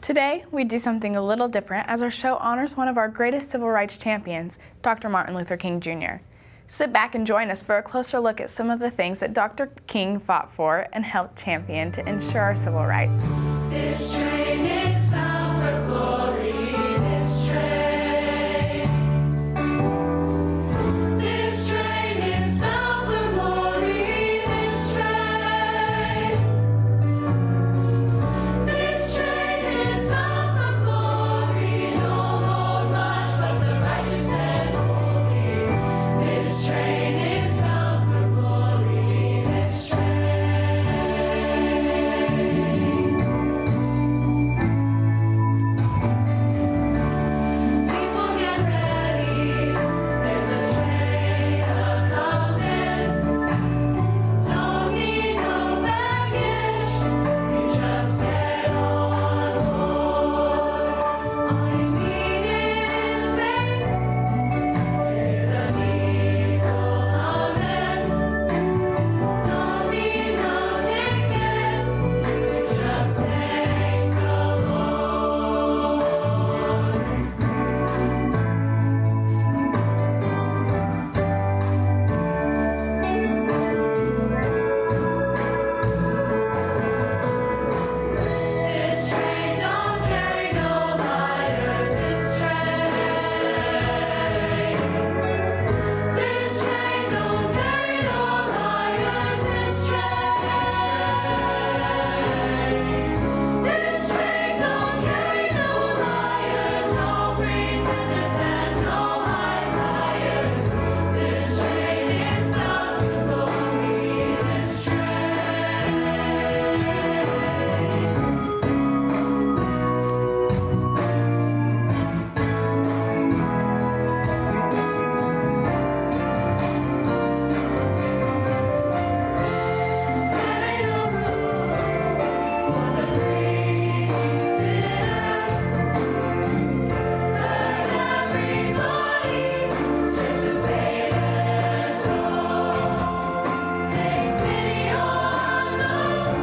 Today, we do something a little different as our show honors one of our greatest civil rights champions, Dr. Martin Luther King Jr. Sit back and join us for a closer look at some of the things that Dr. King fought for and helped champion to ensure our civil rights. This train is bound for glory, this train. This train is bound for glory, this train. This train is bound for glory, don't hold much but the righteous and holy. This train is bound for glory, this train. People get ready, there's a train a-comin'. Don't need no baggage, you just get on board. All you need is faith, hear the diesel humming. Don't need no ticket, you just thank the Lord. This train don't carry no liars, this train. This train don't carry no liars, this train. This train don't carry no liars, no pretenders and no high flyers. This train is bound for glory, this train. There ain't no room for the greedy sinner. Burn everybody just to save their soul. Take pity on those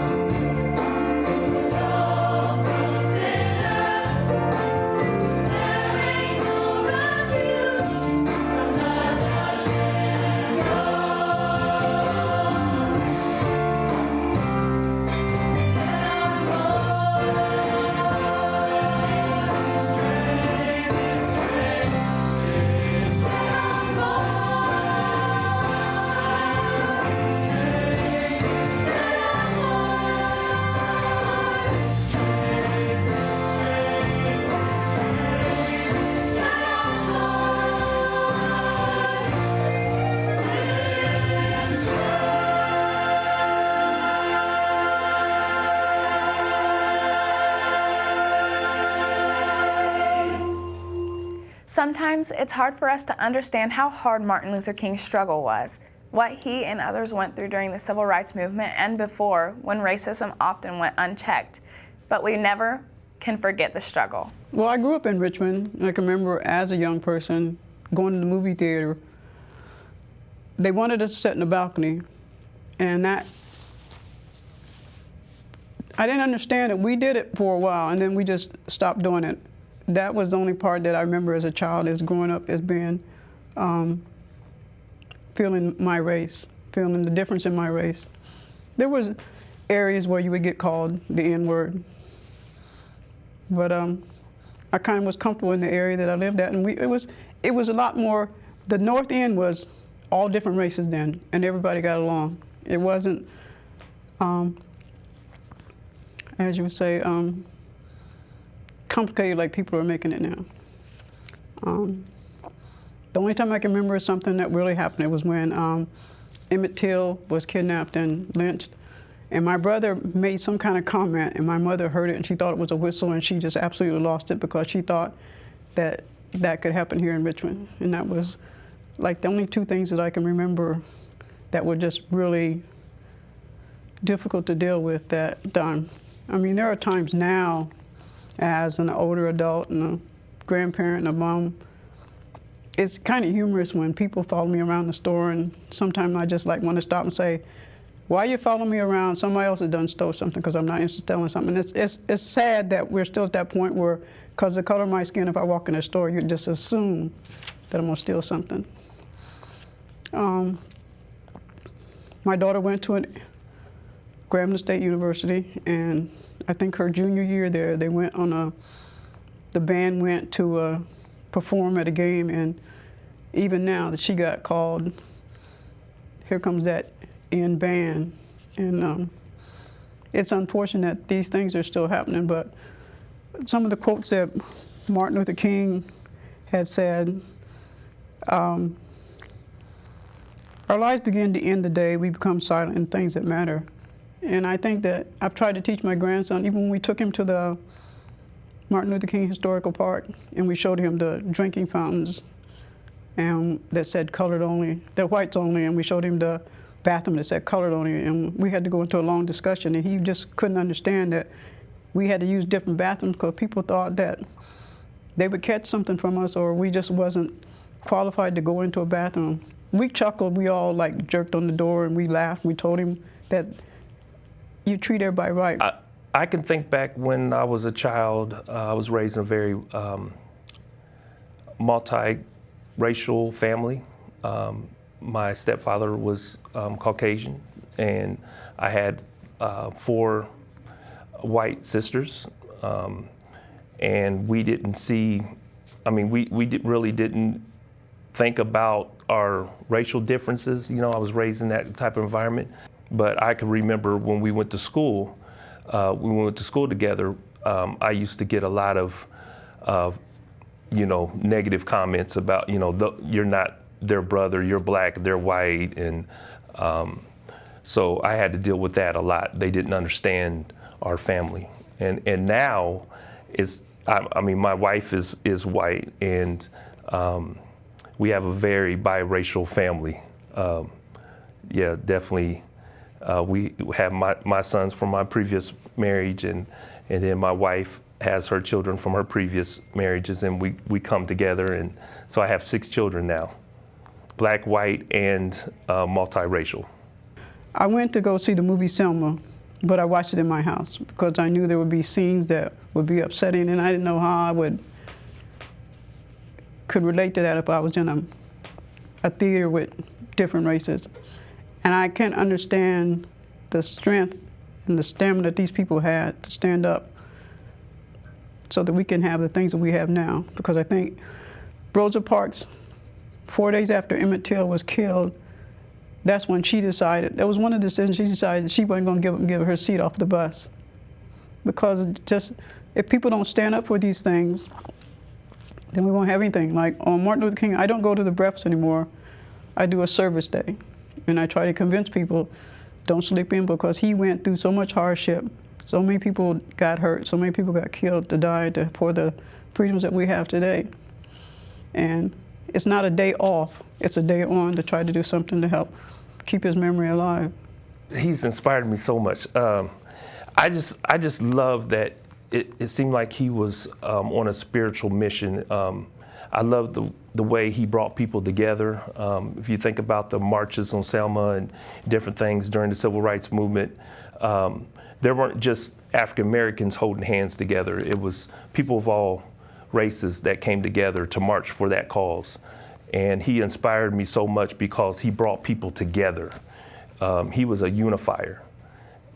whose hope grows thinner. There ain't no refuge from the judgment throne. Sometimes it's hard for us to understand how hard Martin Luther King's struggle was, what he and others went through during the civil rights movement and before, when racism often went unchecked. But we never can forget the struggle. Well, I grew up in Richmond. I can remember as a young person going to the movie theater. They wanted us to sit in the balcony, and that, I didn't understand it. We did it for a while, and then we just stopped doing it. That was the only part that I remember as a child, is growing up as being, feeling my race, feeling the difference in my race. There was areas where you would get called the N-word, but I kind of was comfortable in the area that I lived at, and it was a lot more. The North End was all different races then, and everybody got along. It wasn't, as you would say, complicated like people are making it now. The only time I can remember something that really happened, it was when Emmett Till was kidnapped and lynched, and my brother made some kind of comment, and my mother heard it, and she thought it was a whistle, and she just absolutely lost it because she thought that that could happen here in Richmond. And that was like the only two things that I can remember that were just really difficult to deal with that time. I mean, there are times now, as an older adult and a grandparent and a mom, it's kind of humorous when people follow me around the store, and sometimes I just like want to stop and say, why you follow me around? Somebody else has done stole something because I'm not interested in something. It's sad that we're still at that point where, because of the color of my skin, if I walk in a store, you just assume that I'm gonna steal something. My daughter went to Grambling State University, and I think her junior year there, they went on the band went to perform at a game, and even now that she got called, here comes that in band, and it's unfortunate that these things are still happening, but some of the quotes that Martin Luther King had said, our lives begin to end the day we become silent in things that matter. And I think that I've tried to teach my grandson, even when we took him to the Martin Luther King Historical Park and we showed him the drinking fountains and that said colored only, that whites only, and we showed him the bathroom that said colored only, and we had to go into a long discussion, and he just couldn't understand that we had to use different bathrooms because people thought that they would catch something from us, or we just wasn't qualified to go into a bathroom. We chuckled, we all like jerked on the door, and we laughed. We told him that you treat everybody right. I can think back when I was a child. I was raised in a very multi-racial family. My stepfather was Caucasian, and I had 4 white sisters, and we didn't see, I mean, we really didn't think about our racial differences. You know, I was raised in that type of environment. But I can remember when we went to school, together, I used to get a lot of, you know, negative comments about, you know, you're not their brother, you're black, they're white, and so I had to deal with that a lot. They didn't understand our family, and now I mean, my wife is white, and we have a very biracial family. Yeah, definitely. We have my sons from my previous marriage, and then my wife has her children from her previous marriages, and we come together, and so I have 6 children now, black, white, and multiracial. I went to go see the movie Selma, but I watched it in my house because I knew there would be scenes that would be upsetting, and I didn't know how I could relate to that if I was in a theater with different races. And I can't understand the strength and the stamina that these people had to stand up so that we can have the things that we have now. Because I think Rosa Parks, 4 days after Emmett Till was killed, that's when she decided, that was one of the decisions she decided she wasn't going to give her seat off the bus. Because just, if people don't stand up for these things, then we won't have anything. Like on Martin Luther King, I don't go to the breakfast anymore. I do a service day. And I try to convince people, don't sleep in, because he went through so much hardship. So many people got hurt, so many people got killed to die for the freedoms that we have today. And it's not a day off, it's a day on to try to do something to help keep his memory alive. He's inspired me so much. I just love that it seemed like he was on a spiritual mission. I love the way he brought people together. If you think about the marches on Selma and different things during the Civil Rights Movement, there weren't just African Americans holding hands together. It was people of all races that came together to march for that cause. And he inspired me so much because he brought people together. He was a unifier.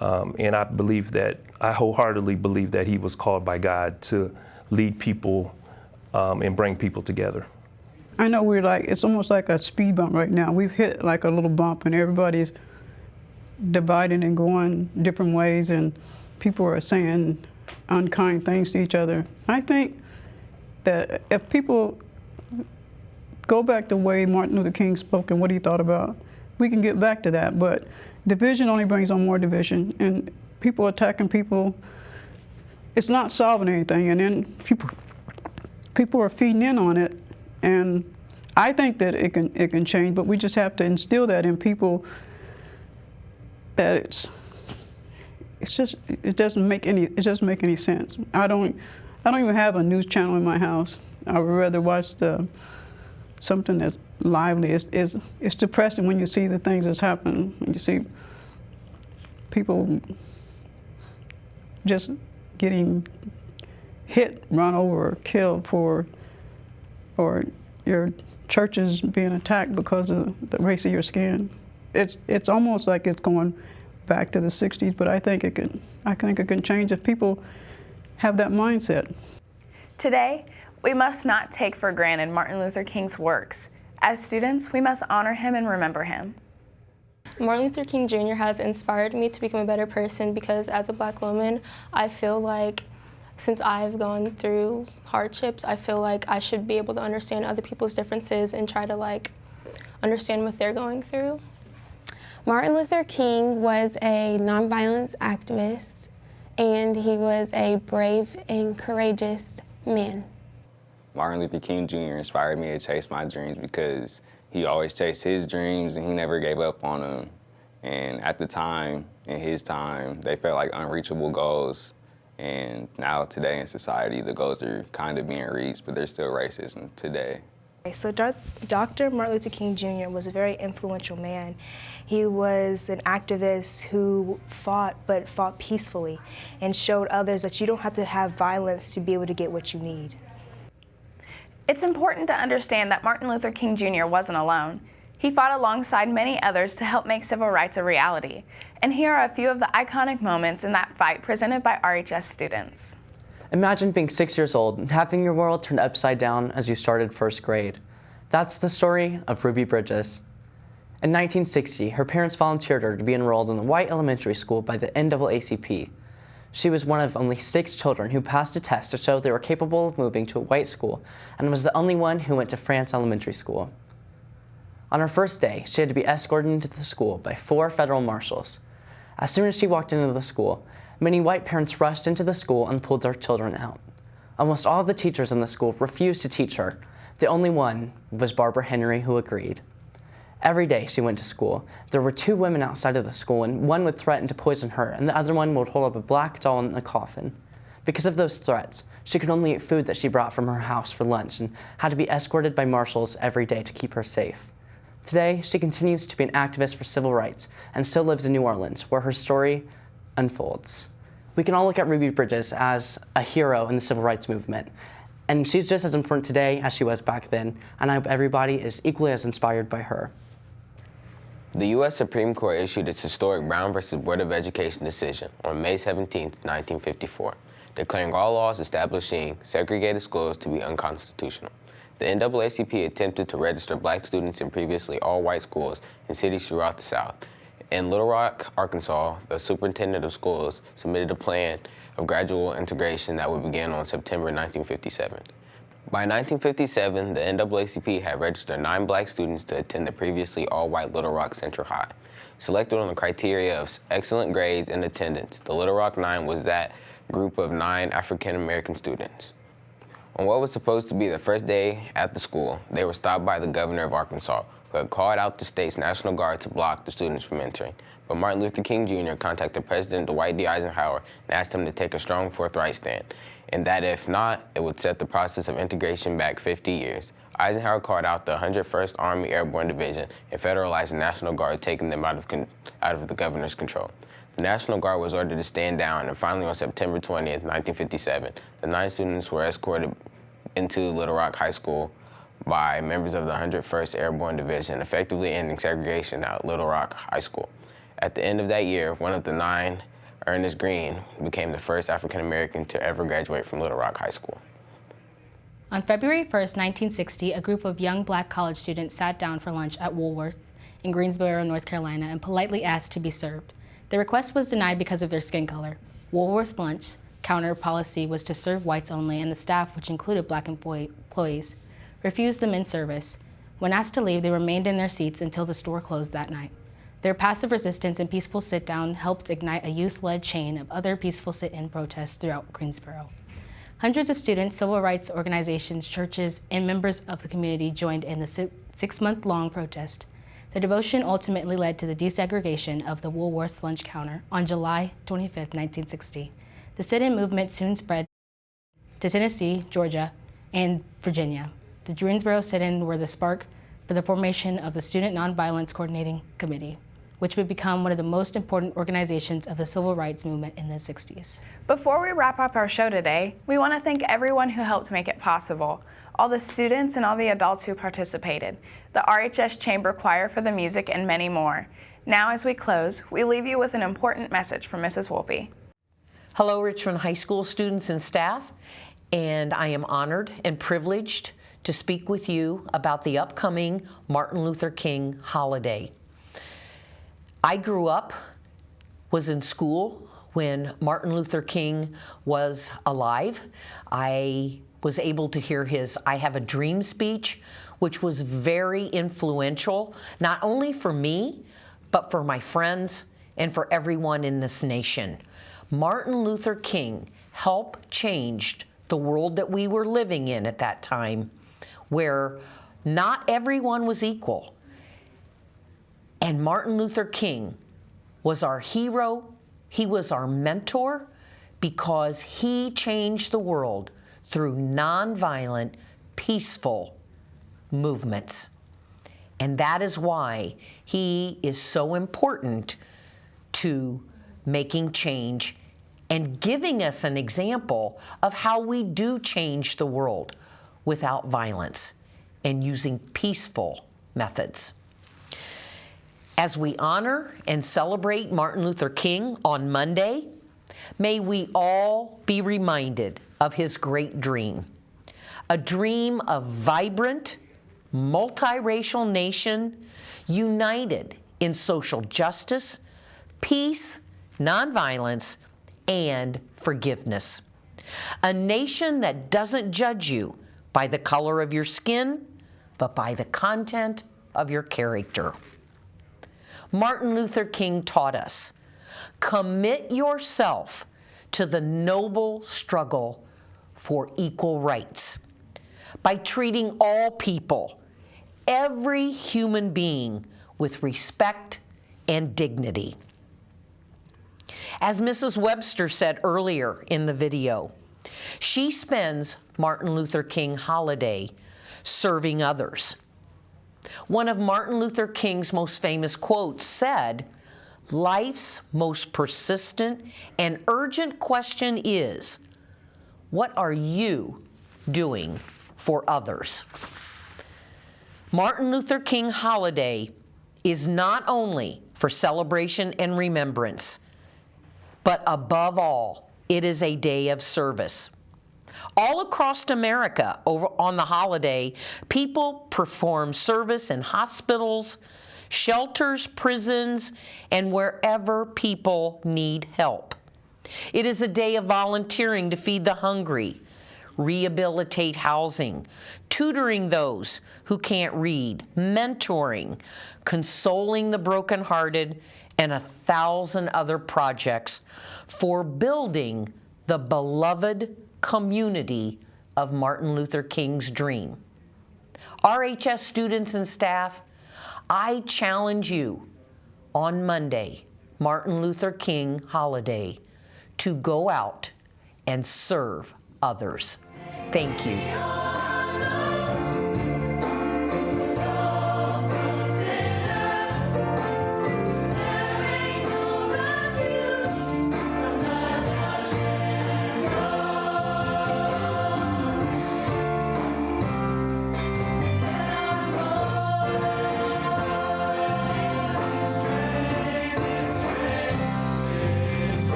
And I wholeheartedly believe that he was called by God to lead people and bring people together. I know it's almost like a speed bump right now. We've hit like a little bump and everybody's dividing and going different ways, and people are saying unkind things to each other. I think that if people go back the way Martin Luther King spoke and what he thought about, we can get back to that. But division only brings on more division, and people attacking people, it's not solving anything, and then people are feeding in on it. And I think that it can change, but we just have to instill that in people that it doesn't make any sense. I don't even have a news channel in my house. I would rather watch something that's lively. It's depressing when you see the things that's happening. When you see people just getting hit, run over, killed or your churches being attacked because of the race of your skin. It's almost like it's going back to the 60s, but I think it can change if people have that mindset. Today, we must not take for granted Martin Luther King's works. As students, we must honor him and remember him. Martin Luther King Jr. has inspired me to become a better person because as a Black woman, I feel like since I've gone through hardships, I feel like I should be able to understand other people's differences and try to understand what they're going through. Martin Luther King was a nonviolence activist, and he was a brave and courageous man. Martin Luther King Jr. inspired me to chase my dreams because he always chased his dreams and he never gave up on them. And at the time, in his time, they felt like unreachable goals. And now today in society, the goals are kind of being reached, but there's still racism today. So Dr. Martin Luther King Jr. was a very influential man. He was an activist who fought peacefully and showed others that you don't have to have violence to be able to get what you need. It's important to understand that Martin Luther King Jr. wasn't alone. He fought alongside many others to help make civil rights a reality. And here are a few of the iconic moments in that fight presented by RHS students. Imagine being 6 years old and having your world turned upside down as you started first grade. That's the story of Ruby Bridges. In 1960, her parents volunteered her to be enrolled in a white elementary school by the NAACP. She was one of only 6 children who passed a test to show they were capable of moving to a white school and was the only one who went to France Elementary School. On her first day, she had to be escorted into the school by 4 federal marshals. As soon as she walked into the school, many white parents rushed into the school and pulled their children out. Almost all of the teachers in the school refused to teach her. The only one was Barbara Henry, who agreed. Every day she went to school, there were 2 women outside of the school, and one would threaten to poison her, and the other one would hold up a black doll in a coffin. Because of those threats, she could only eat food that she brought from her house for lunch and had to be escorted by marshals every day to keep her safe. Today, she continues to be an activist for civil rights and still lives in New Orleans, where her story unfolds. We can all look at Ruby Bridges as a hero in the civil rights movement, and she's just as important today as she was back then, and I hope everybody is equally as inspired by her. The U.S. Supreme Court issued its historic Brown v. Board of Education decision on May 17, 1954, declaring all laws establishing segregated schools to be unconstitutional. The NAACP attempted to register Black students in previously all-white schools in cities throughout the South. In Little Rock, Arkansas, the superintendent of schools submitted a plan of gradual integration that would begin on September 1957. By 1957, the NAACP had registered 9 Black students to attend the previously all-white Little Rock Central High. Selected on the criteria of excellent grades and attendance, the Little Rock 9 was that group of 9 African-American students. On what was supposed to be the first day at the school, they were stopped by the governor of Arkansas, who had called out the state's National Guard to block the students from entering. But Martin Luther King Jr. contacted President Dwight D. Eisenhower and asked him to take a strong forthright stand, and that if not, it would set the process of integration back 50 years. Eisenhower called out the 101st Army Airborne Division and federalized the National Guard, taking them out of the governor's control. The National Guard was ordered to stand down, and finally on September 20th, 1957, the 9 students were escorted into Little Rock High School by members of the 101st Airborne Division, effectively ending segregation at Little Rock High School. At the end of that year, one of the 9, Ernest Green, became the first African-American to ever graduate from Little Rock High School. On February 1st, 1960, a group of young Black college students sat down for lunch at Woolworth's in Greensboro, North Carolina, and politely asked to be served. Their request was denied because of their skin color. Woolworth's lunch counter policy was to serve whites only, and the staff, which included Black employees, refused them in service. When asked to leave, they remained in their seats until the store closed that night. Their passive resistance and peaceful sit-down helped ignite a youth-led chain of other peaceful sit-in protests throughout Greensboro. Hundreds of students, civil rights organizations, churches, and members of the community joined in the 6-month-long protest. The devotion ultimately led to the desegregation of the Woolworth's lunch counter on July 25, 1960. The sit-in movement soon spread to Tennessee, Georgia, and Virginia. The Greensboro sit-in were the spark for the formation of the Student Nonviolence Coordinating Committee, which would become one of the most important organizations of the civil rights movement in the 60s. Before we wrap up our show today, we want to thank everyone who helped make it possible. All the students and all the adults who participated, the RHS Chamber Choir for the music, and many more. Now, as we close, we leave you with an important message from Mrs. Wolpe. Hello, Richmond High School students and staff, and I am honored and privileged to speak with you about the upcoming Martin Luther King holiday. I grew up, was in school when Martin Luther King was alive. I was able to hear his I Have a Dream speech, which was very influential, not only for me, but for my friends and for everyone in this nation. Martin Luther King helped change the world that we were living in at that time, where not everyone was equal. And Martin Luther King was our hero. He was our mentor because he changed the world through nonviolent, peaceful movements. And that is why he is so important to making change and giving us an example of how we do change the world without violence and using peaceful methods. As we honor and celebrate Martin Luther King on Monday, may we all be reminded of his great dream, a dream of vibrant, multiracial nation united in social justice, peace, nonviolence, and forgiveness. A nation that doesn't judge you by the color of your skin, but by the content of your character. Martin Luther King taught us, commit yourself to the noble struggle for equal rights by treating all people, every human being, with respect and dignity. As Mrs. Webster said earlier in the video, she spends Martin Luther King holiday serving others. One of Martin Luther King's most famous quotes said, "Life's most persistent and urgent question is, what are you doing for others?" Martin Luther King holiday is not only for celebration and remembrance, but above all, it is a day of service. All across America, over on the holiday, people perform service in hospitals, shelters, prisons, and wherever people need help. It is a day of volunteering to feed the hungry, rehabilitate housing, tutoring those who can't read, mentoring, consoling the brokenhearted, and 1,000 other projects for building the beloved community of Martin Luther King's dream. RHS students and staff, I challenge you on Monday, Martin Luther King holiday, to go out and serve others. Thank you.